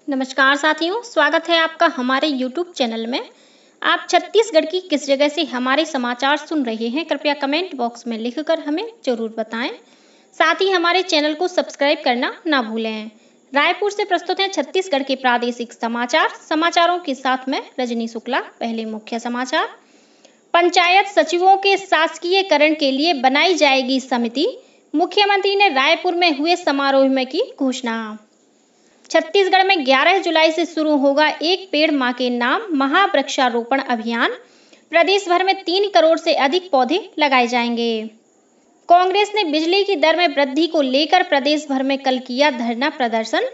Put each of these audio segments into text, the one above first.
नमस्कार साथियों, स्वागत है आपका हमारे YouTube चैनल में। आप छत्तीसगढ़ की किस जगह से हमारे समाचार सुन रहे हैं, कृपया कमेंट बॉक्स में लिखकर हमें जरूर बताएं। साथ ही हमारे चैनल को सब्सक्राइब करना ना भूलें। रायपुर से प्रस्तुत हैं छत्तीसगढ़ के प्रादेशिक समाचार। समाचारों के साथ मैं रजनी शुक्ला। पहले मुख्य समाचार। पंचायत सचिवों के शासकीयकरण के लिए बनाई जाएगी समिति। मुख्यमंत्री ने रायपुर में हुए समारोह में की घोषणा। छत्तीसगढ़ में 11 जुलाई से शुरू होगा एक पेड़ मां के नाम महावृक्षारोपण अभियान। प्रदेश भर में 3 करोड़ से अधिक पौधे लगाए जाएंगे। कांग्रेस ने बिजली की दर में वृद्धि को लेकर प्रदेश भर में कल किया धरना प्रदर्शन।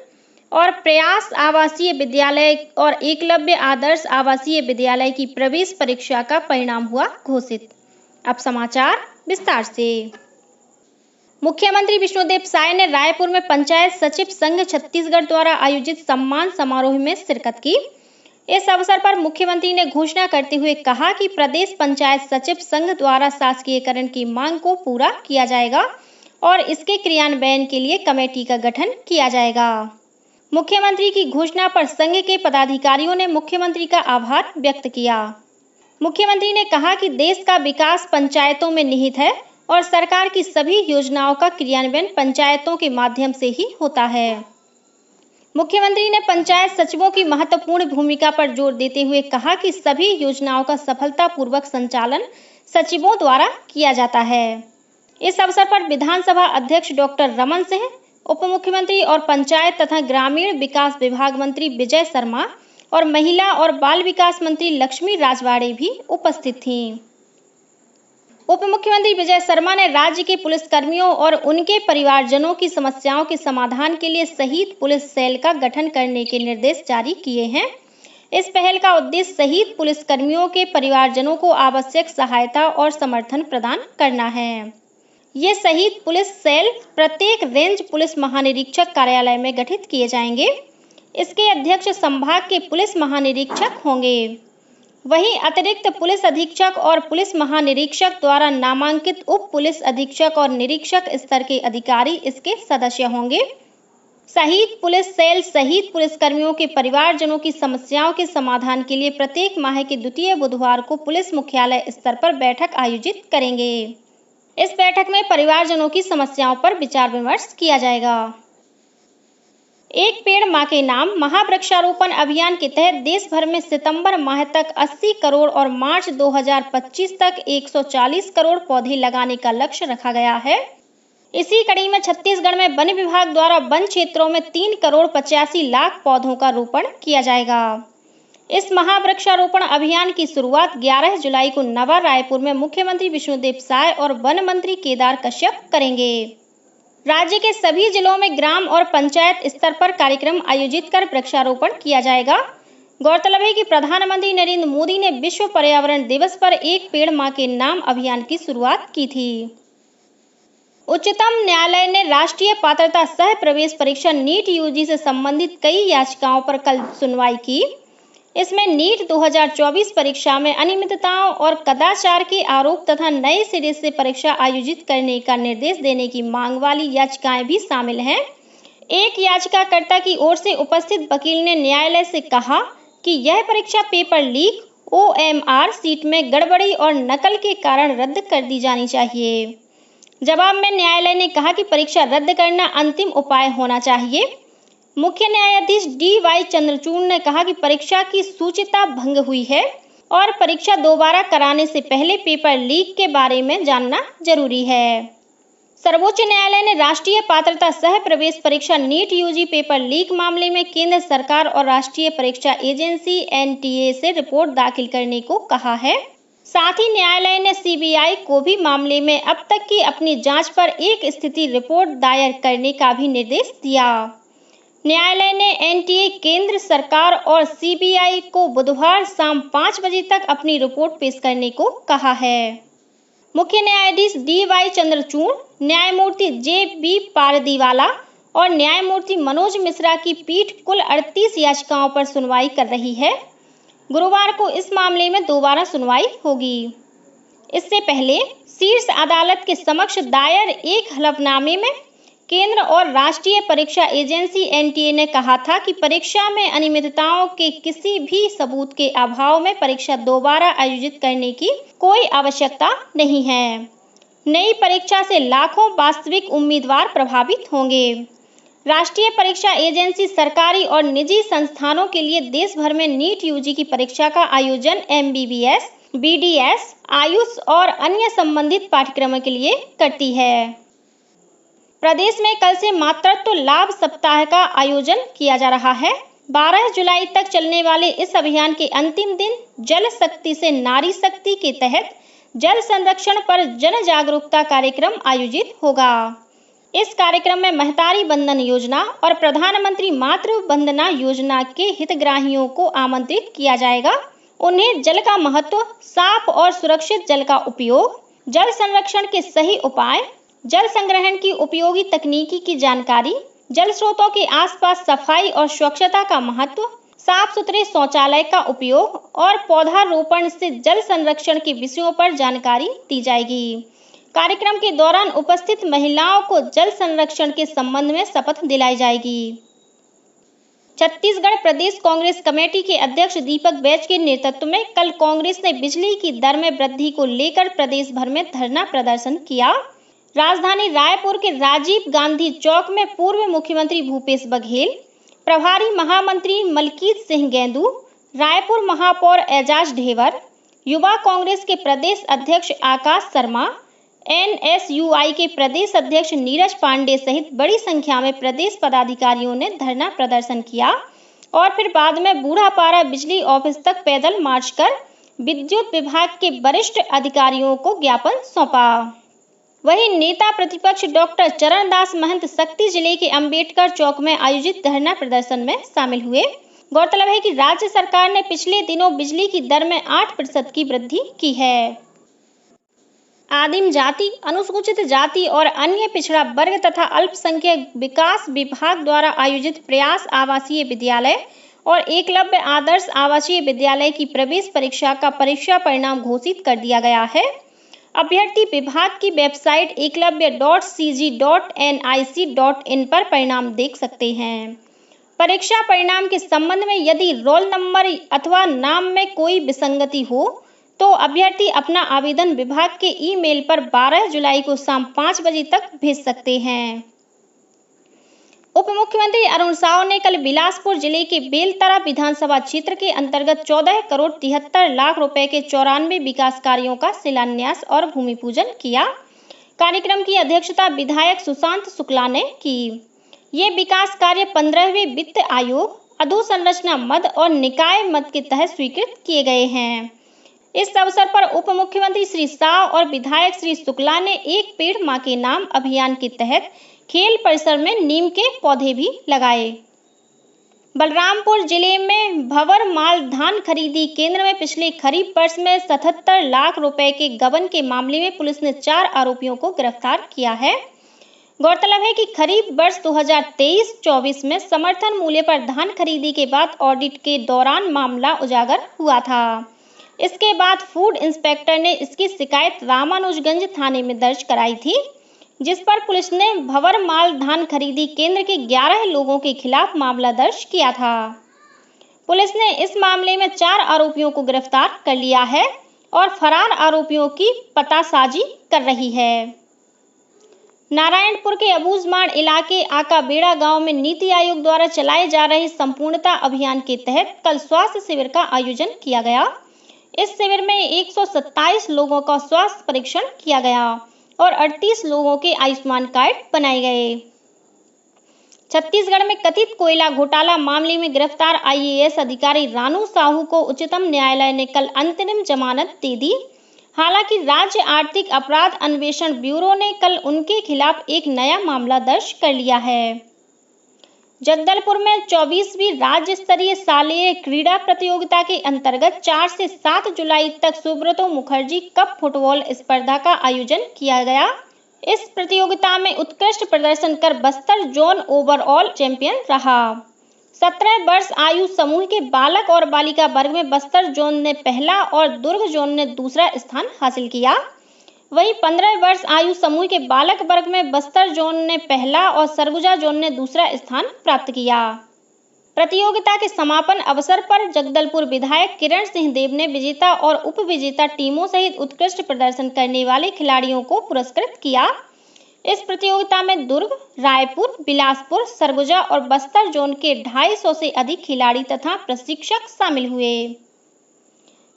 और प्रयास आवासीय विद्यालय और एकलव्य आदर्श आवासीय विद्यालय की प्रवेश परीक्षा का परिणाम हुआ घोषित। अब समाचार विस्तार से। मुख्यमंत्री विष्णुदेव साय ने रायपुर में पंचायत सचिव संघ छत्तीसगढ़ द्वारा आयोजित सम्मान समारोह में शिरकत की। इस अवसर पर मुख्यमंत्री ने घोषणा करते हुए कहा कि प्रदेश पंचायत सचिव संघ द्वारा शासकीयकरण की मांग को पूरा किया जाएगा और इसके क्रियान्वयन के लिए कमेटी का गठन किया जाएगा। मुख्यमंत्री की घोषणा पर संघ के पदाधिकारियों ने मुख्यमंत्री का आभार व्यक्त किया। मुख्यमंत्री ने कहा कि देश का विकास पंचायतों में निहित है और सरकार की सभी योजनाओं का क्रियान्वयन पंचायतों के माध्यम से ही होता है। मुख्यमंत्री ने पंचायत सचिवों की महत्वपूर्ण भूमिका पर जोर देते हुए कहा कि सभी योजनाओं का सफलतापूर्वक संचालन सचिवों द्वारा किया जाता है। इस अवसर पर विधानसभा अध्यक्ष डॉक्टर रमन सिंह, उप मुख्यमंत्री और पंचायत तथा ग्रामीण विकास विभाग मंत्री विजय शर्मा और महिला और बाल विकास मंत्री लक्ष्मी राजवाड़े भी उपस्थित थीं। उप मुख्यमंत्री विजय शर्मा ने राज्य के पुलिसकर्मियों और उनके परिवारजनों की समस्याओं के समाधान के लिए शहीद पुलिस सेल का गठन करने के निर्देश जारी किए हैं। इस पहल का उद्देश्य शहीद पुलिसकर्मियों के परिवारजनों को आवश्यक सहायता और समर्थन प्रदान करना है। ये शहीद पुलिस सेल प्रत्येक रेंज पुलिस महानिरीक्षक कार्यालय में गठित किए जाएंगे। इसके अध्यक्ष संभाग के पुलिस महानिरीक्षक होंगे। वहीं अतिरिक्त पुलिस अधीक्षक और पुलिस महानिरीक्षक द्वारा नामांकित उप पुलिस अधीक्षक और निरीक्षक स्तर के अधिकारी इसके सदस्य होंगे। शहीद पुलिस सेल शहीद पुलिसकर्मियों के परिवारजनों की समस्याओं के समाधान के लिए प्रत्येक माह के द्वितीय बुधवार को पुलिस मुख्यालय स्तर पर बैठक आयोजित करेंगे। इस बैठक में परिवारजनों की समस्याओं पर विचार विमर्श किया जाएगा। एक पेड़ मां के नाम महावृक्षारोपण अभियान के तहत देश भर में सितंबर माह तक 80 करोड़ और मार्च 2025 तक 140 करोड़ पौधे लगाने का लक्ष्य रखा गया है। इसी कड़ी में छत्तीसगढ़ में वन विभाग द्वारा वन क्षेत्रों में 3 करोड़ 85 लाख पौधों का रोपण किया जाएगा। इस महावृक्षारोपण अभियान की शुरुआत 11 जुलाई को नवा रायपुर में मुख्यमंत्री विष्णुदेव साय और वन मंत्री केदार कश्यप करेंगे। राज्य के सभी जिलों में ग्राम और पंचायत स्तर पर कार्यक्रम आयोजित कर वृक्षारोपण किया जाएगा। गौरतलब है कि प्रधानमंत्री नरेंद्र मोदी ने विश्व पर्यावरण दिवस पर एक पेड़ मां के नाम अभियान की शुरुआत की थी। उच्चतम न्यायालय ने राष्ट्रीय पात्रता सह प्रवेश परीक्षा नीट यूजी से संबंधित कई याचिकाओं पर कल सुनवाई की। इसमें नीट 2024 परीक्षा में अनियमितताओं और कदाचार के आरोप तथा नए सिरे से परीक्षा आयोजित करने का निर्देश देने की मांग वाली याचिकाएं भी शामिल हैं। एक याचिकाकर्ता की ओर से उपस्थित वकील ने न्यायालय से कहा कि यह परीक्षा पेपर लीक, OMR सीट में गड़बड़ी और नकल के कारण रद्द कर दी जानी चाहिए। जवाब में न्यायालय ने कहा कि परीक्षा रद्द करना अंतिम उपाय होना चाहिए। मुख्य न्यायाधीश DY चंद्रचूड़ ने कहा कि परीक्षा की शुचिता भंग हुई है और परीक्षा दोबारा कराने से पहले पेपर लीक के बारे में जानना जरूरी है। सर्वोच्च न्यायालय ने राष्ट्रीय पात्रता सह प्रवेश परीक्षा नीट यूजी पेपर लीक मामले में केंद्र सरकार और राष्ट्रीय परीक्षा एजेंसी NTA से रिपोर्ट दाखिल करने को कहा है। साथ ही न्यायालय ने CBI को भी मामले में अब तक की अपनी जांच पर एक स्थिति रिपोर्ट दायर करने का भी निर्देश दिया। न्यायालय ने NTA, केंद्र सरकार और CBI को बुधवार शाम 5 बजे तक अपनी रिपोर्ट पेश करने को कहा है। मुख्य न्यायाधीश DY चंद्रचूड़, न्यायमूर्ति JB पारदीवाला और न्यायमूर्ति मनोज मिश्रा की पीठ कुल 38 याचिकाओं पर सुनवाई कर रही है। गुरुवार को इस मामले में दोबारा सुनवाई होगी। इससे पहले शीर्ष अदालत के समक्ष दायर एक हलफनामे में केंद्र और राष्ट्रीय परीक्षा एजेंसी एनटीए ने कहा था कि परीक्षा में अनियमितताओं के किसी भी सबूत के अभाव में परीक्षा दोबारा आयोजित करने की कोई आवश्यकता नहीं है। नई परीक्षा से लाखों वास्तविक उम्मीदवार प्रभावित होंगे। राष्ट्रीय परीक्षा एजेंसी सरकारी और निजी संस्थानों के लिए देश भर में नीट यूजी की परीक्षा का आयोजन एमबीबीएस, बीडीएस, आयुष और अन्य संबंधित पाठ्यक्रमों के लिए करती है। प्रदेश में कल से मातृत्व लाभ सप्ताह का आयोजन किया जा रहा है। 12 जुलाई तक चलने वाले इस अभियान के अंतिम दिन जल शक्ति से नारी शक्ति के तहत जल संरक्षण पर जन जागरूकता कार्यक्रम आयोजित होगा। इस कार्यक्रम में महतारी बंधन योजना और प्रधानमंत्री मातृ वंदना योजना के हितग्राहियों को आमंत्रित किया जाएगा। उन्हें जल का महत्व, साफ और सुरक्षित जल का उपयोग, जल संरक्षण के सही उपाय, जल संग्रहण की उपयोगी तकनीकी की जानकारी, जल स्रोतों के आसपास सफाई और स्वच्छता का महत्व, साफ सुथरे शौचालय का उपयोग और पौधारोपण से जल संरक्षण के विषयों पर जानकारी दी जाएगी। कार्यक्रम के दौरान उपस्थित महिलाओं को जल संरक्षण के संबंध में शपथ दिलाई जाएगी। छत्तीसगढ़ प्रदेश कांग्रेस कमेटी के अध्यक्ष दीपक बैज के नेतृत्व में कल कांग्रेस ने बिजली की दर में वृद्धि को लेकर प्रदेश भर में धरना प्रदर्शन किया। राजधानी रायपुर के राजीव गांधी चौक में पूर्व मुख्यमंत्री भूपेश बघेल, प्रभारी महामंत्री मलकीत सिंह गेंदू, रायपुर महापौर एजाज ढेबर, युवा कांग्रेस के प्रदेश अध्यक्ष आकाश शर्मा, एनएसयूआई के प्रदेश अध्यक्ष नीरज पांडे सहित बड़ी संख्या में प्रदेश पदाधिकारियों ने धरना प्रदर्शन किया और फिर बाद में बूढ़ापारा बिजली ऑफिस तक पैदल मार्च कर विद्युत विभाग के वरिष्ठ अधिकारियों को ज्ञापन सौंपा। वहीं नेता प्रतिपक्ष डॉक्टर चरणदास महंत शक्ति जिले के अंबेडकर चौक में आयोजित धरना प्रदर्शन में शामिल हुए। गौरतलब है कि राज्य सरकार ने पिछले दिनों बिजली की दर में 8% की वृद्धि की है। आदिम जाति, अनुसूचित जाति और अन्य पिछड़ा वर्ग तथा अल्पसंख्यक विकास विभाग द्वारा आयोजित प्रयास आवासीय विद्यालय और एकलव्य आदर्श आवासीय विद्यालय की प्रवेश परीक्षा का परीक्षा परिणाम घोषित कर दिया गया है। अभ्यर्थी विभाग की वेबसाइट eklavya.cg.nic.in पर परिणाम देख सकते हैं। परीक्षा परिणाम के संबंध में यदि रोल नंबर अथवा नाम में कोई विसंगति हो तो अभ्यर्थी अपना आवेदन विभाग के ईमेल पर 12 जुलाई को शाम 5 बजे तक भेज सकते हैं। उप मुख्यमंत्री अरुण साव ने कल बिलासपुर जिले के बेलतरा विधानसभा क्षेत्र के अंतर्गत 14 करोड़ 73 लाख रुपए के 94 विकास कार्यों का शिलान्यास और भूमि पूजन किया। कार्यक्रम की अध्यक्षता विधायक सुशांत शुक्ला ने की। ये विकास कार्य 15वें वित्त आयोग, अधोसंरचना मद और निकाय मद के तहत स्वीकृत किए गए हैं। इस अवसर पर उप मुख्यमंत्री श्री साव और विधायक श्री शुक्ला ने एक पेड़ मां के नाम अभियान के तहत खेल परिसर में नीम के पौधे भी लगाए। बलरामपुर जिले में भंवर माल धान खरीदी केंद्र में पिछले खरीफ वर्ष में 77 लाख रुपए के गबन के मामले में पुलिस ने 4 आरोपियों को गिरफ्तार किया है। गौरतलब है कि खरीफ वर्ष 2023-24 में समर्थन मूल्य पर धान खरीदी के बाद ऑडिट के दौरान मामला उजागर हुआ था। इसके बाद फूड इंस्पेक्टर ने इसकी शिकायत रामानुजगंज थाने में दर्ज कराई थी, जिस पर पुलिस ने भंवर माल धान खरीदी केंद्र के 11 लोगों के खिलाफ मामला दर्ज किया था। पुलिस ने इस मामले में 4 आरोपियों को गिरफ्तार कर लिया है और फरार आरोपियों की पतासाजी कर रही है। नारायणपुर के अबूझमाड़ इलाके आकाबेड़ा गांव में नीति आयोग द्वारा चलाए जा रहे संपूर्णता अभियान के तहत कल स्वास्थ्य शिविर का आयोजन किया गया। इस शिविर में 127 लोगों का स्वास्थ्य परीक्षण किया गया और 38 लोगों के आयुष्मान कार्ड बनाए गए। छत्तीसगढ़ में कथित कोयला घोटाला मामले में गिरफ्तार आईएएस अधिकारी रानू साहू को उच्चतम न्यायालय ने कल अंतरिम जमानत दे दी। हालांकि राज्य आर्थिक अपराध अन्वेषण ब्यूरो ने कल उनके खिलाफ एक नया मामला दर्ज कर लिया है। जगदलपुर में 24वीं राज्य स्तरीय शालेय क्रीड़ा प्रतियोगिता के अंतर्गत 4 से 7 जुलाई तक सुब्रतो मुखर्जी कप फुटबॉल स्पर्धा का आयोजन किया गया। इस प्रतियोगिता में उत्कृष्ट प्रदर्शन कर बस्तर जोन ओवरऑल चैंपियन रहा। 17 वर्ष आयु समूह के बालक और बालिका वर्ग में बस्तर जोन ने पहला और दुर्ग जोन ने दूसरा स्थान हासिल किया। वहीं 15 वर्ष आयु समूह के बालक वर्ग में बस्तर जोन ने पहला और सरगुजा जोन ने दूसरा स्थान प्राप्त किया। प्रतियोगिता के समापन अवसर पर जगदलपुर विधायक किरण सिंह देव ने विजेता और उप विजेता टीमों सहित उत्कृष्ट प्रदर्शन करने वाले खिलाड़ियों को पुरस्कृत किया। इस प्रतियोगिता में दुर्ग, रायपुर, बिलासपुर, सरगुजा और बस्तर जोन के 250 से अधिक खिलाड़ी तथा प्रशिक्षक शामिल हुए।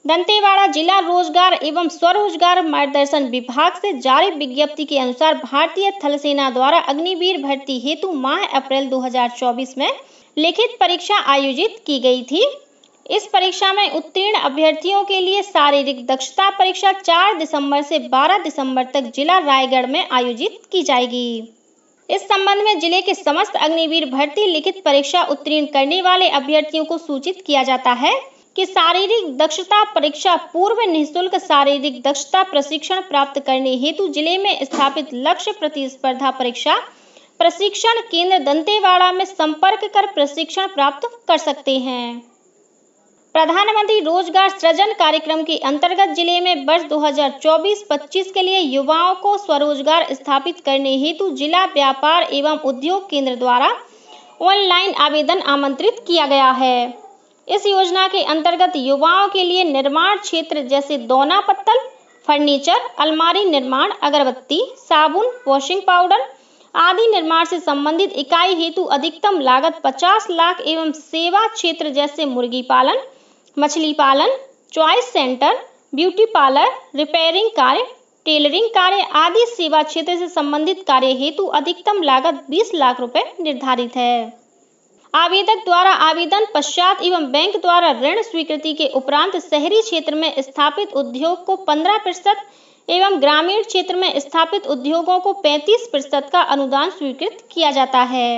दंतेवाड़ा जिला रोजगार एवं स्वरोजगार मार्गदर्शन विभाग से जारी विज्ञप्ति के अनुसार भारतीय थल सेना द्वारा अग्निवीर भर्ती हेतु माह अप्रैल 2024 में लिखित परीक्षा आयोजित की गई थी। इस परीक्षा में उत्तीर्ण अभ्यर्थियों के लिए शारीरिक दक्षता परीक्षा 4 दिसंबर से 12 दिसंबर तक जिला रायगढ़ में आयोजित की जाएगी। इस संबंध में जिले के समस्त अग्निवीर भर्ती लिखित परीक्षा उत्तीर्ण करने वाले अभ्यर्थियों को सूचित किया जाता है कि शारीरिक दक्षता परीक्षा पूर्व निःशुल्क शारीरिक दक्षता प्रशिक्षण प्राप्त करने हेतु जिले में स्थापित लक्ष्य प्रतिस्पर्धा परीक्षा प्रशिक्षण केंद्र दंतेवाड़ा में संपर्क कर प्रशिक्षण प्राप्त कर सकते हैं। प्रधानमंत्री रोजगार सृजन कार्यक्रम के अंतर्गत जिले में वर्ष 2024-25 के लिए युवाओं को स्वरोजगार स्थापित करने हेतु जिला व्यापार एवं उद्योग केंद्र द्वारा ऑनलाइन आवेदन आमंत्रित किया गया है। इस योजना के अंतर्गत युवाओं के लिए निर्माण क्षेत्र जैसे दोना पत्तल, फर्नीचर, अलमारी निर्माण, अगरबत्ती, साबुन, वॉशिंग पाउडर आदि निर्माण से संबंधित इकाई हेतु अधिकतम लागत 50 लाख एवं सेवा क्षेत्र जैसे मुर्गी पालन, मछली पालन, choice centre, beauty parlour, repairing कार्य, टेलरिंग कार्य आदि सेवा क्षेत्र से संबंधित कार्य हेतु अधिकतम लागत 20 लाख रुपए निर्धारित है। आवेदक द्वारा आवेदन पश्चात एवं बैंक द्वारा ऋण स्वीकृति के उपरांत शहरी क्षेत्र में स्थापित उद्योग को 15% एवं ग्रामीण क्षेत्र में स्थापित उद्योगों को 35% का अनुदान स्वीकृत किया जाता है।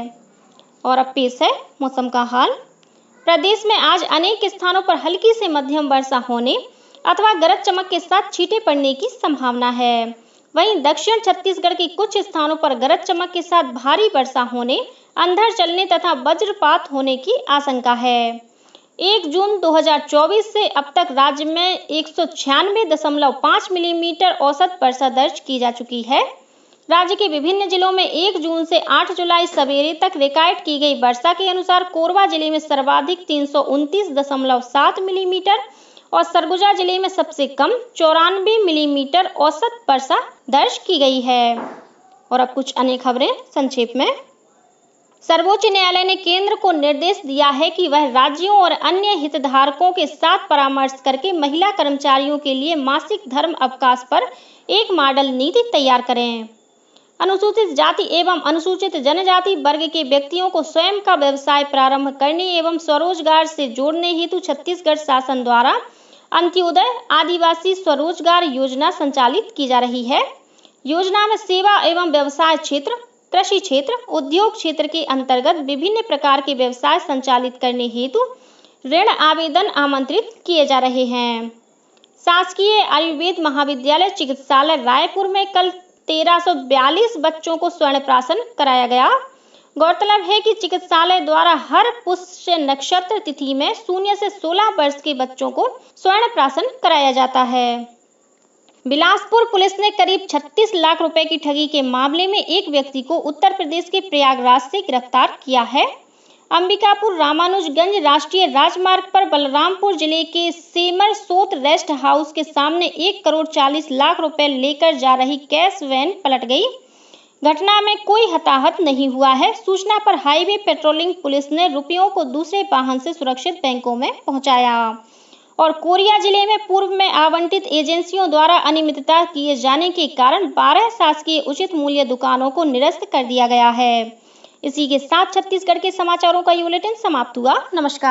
और अब पेश है मौसम का हाल। प्रदेश में आज अनेक स्थानों पर हल्की से मध्यम वर्षा होने अथवा गरज चमक के साथ छींटे पड़ने की संभावना है। वहीं दक्षिण छत्तीसगढ़ के कुछ स्थानों पर गरज चमक के साथ भारी वर्षा होने, अंधड़ चलने तथा वज्रपात होने की आशंका है। 1 जून 2024 से अब तक राज्य में 196.5 मिलीमीटर औसत वर्षा दर्ज की जा चुकी है। राज्य के विभिन्न जिलों में 1 जून से 8 जुलाई सवेरे तक रिकॉर्ड की गई वर्षा के अनुसार कोरबा जिले में सर्वाधिक 329.7 मिलीमीटर और सरगुजा जिले में सबसे कम 94 मिलीमीटर औसत वर्षा दर्ज की गई है। और अब कुछ अन्य खबरें संक्षेप में। सर्वोच्च न्यायालय ने केंद्र को निर्देश दिया है कि वह राज्यों और अन्य हितधारकों के साथ परामर्श करके महिला कर्मचारियों के लिए मासिक धर्म अवकाश पर एक मॉडल नीति तैयार करें। अनुसूचित जाति एवं अनुसूचित जनजाति वर्ग के व्यक्तियों को स्वयं का व्यवसाय प्रारंभ करने एवं स्वरोजगार से जोड़ने हेतु छत्तीसगढ़ शासन द्वारा अंत्योदय आदिवासी स्वरोजगार योजना संचालित की जा रही है। योजना में सेवा एवं व्यवसाय क्षेत्र, कृषि क्षेत्र, उद्योग क्षेत्र के अंतर्गत विभिन्न प्रकार के व्यवसाय संचालित करने हेतु ऋण आवेदन आमंत्रित किए जा रहे हैं। शासकीय आयुर्वेद महाविद्यालय चिकित्सालय रायपुर में कल 1342 बच्चों को स्वर्ण प्राशन कराया गया। गौरतलब है कि चिकित्सालय द्वारा हर पुष्य नक्षत्र तिथि में 0 से 16 वर्ष के बच्चों को स्वर्ण प्राशन कराया जाता है। बिलासपुर पुलिस ने करीब 36 लाख रुपए की ठगी के मामले में एक व्यक्ति को उत्तर प्रदेश के प्रयागराज से गिरफ्तार किया है। अंबिकापुर रामानुजगंज राष्ट्रीय राजमार्ग पर बलरामपुर जिले के सेमर सोत रेस्ट हाउस के सामने 1 करोड़ 40 लाख रुपए लेकर जा रही कैश वैन पलट गई। घटना में कोई हताहत नहीं हुआ है। सूचना पर हाईवे पेट्रोलिंग पुलिस ने रुपयों को दूसरे वाहन से सुरक्षित बैंकों में पहुंचाया। और कोरिया जिले में पूर्व में आवंटित एजेंसियों द्वारा अनियमितता किए जाने के कारण 12 शासकीय उचित मूल्य दुकानों को निरस्त कर दिया गया है। इसी के साथ छत्तीसगढ़ के समाचारों का ये बुलेटिन समाप्त हुआ। नमस्कार।